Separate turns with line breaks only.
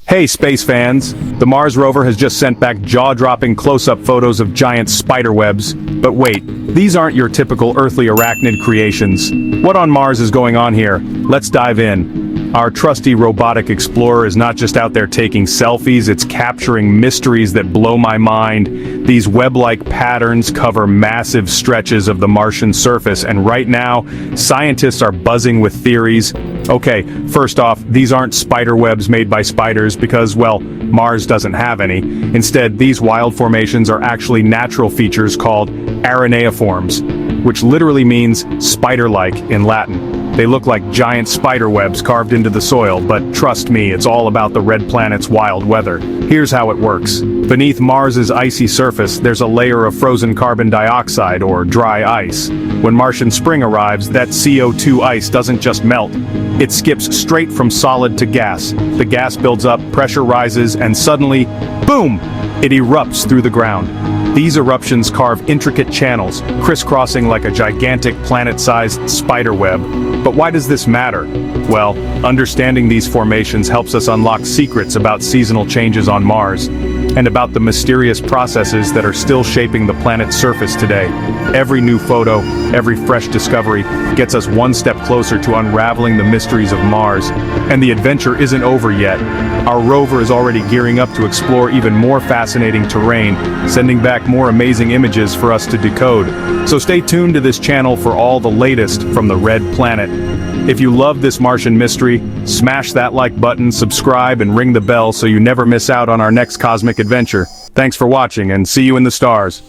Hey space fans! The Mars rover has just sent back jaw-dropping close-up photos of giant spiderwebs. But wait, these aren't your typical earthly arachnid creations. What on Mars is going on here? Let's dive in. Our trusty robotic explorer is not just out there taking selfies, it's capturing mysteries that blow my mind. These web-like patterns cover massive stretches of the Martian surface, and right now, scientists are buzzing with theories. Okay, first off, these aren't spider webs made by spiders because, well, Mars doesn't have any. Instead, these wild formations are actually natural features called araneiforms, which literally means spider-like in Latin. They look like giant spider webs carved into the soil, but trust me, it's all about the red planet's wild weather. Here's how it works. Beneath Mars's icy surface, there's a layer of frozen carbon dioxide, or dry ice. When Martian spring arrives, that CO2 ice doesn't just melt. It skips straight from solid to gas. The gas builds up, pressure rises, and suddenly, boom! It erupts through the ground. These eruptions carve intricate channels, crisscrossing like a gigantic planet-sized spider web. But why does this matter? Well, understanding these formations helps us unlock secrets about seasonal changes on Mars, and about the mysterious processes that are still shaping the planet's surface today. Every new photo, every fresh discovery, gets us one step closer to unraveling the mysteries of Mars. And the adventure isn't over yet. Our rover is already gearing up to explore even more fascinating terrain, sending back more amazing images for us to decode. So stay tuned to this channel for all the latest from the Red Planet. If you love this Martian mystery, smash that like button, subscribe, and ring the bell so you never miss out on our next cosmic adventure. Thanks for watching, and see you in the stars.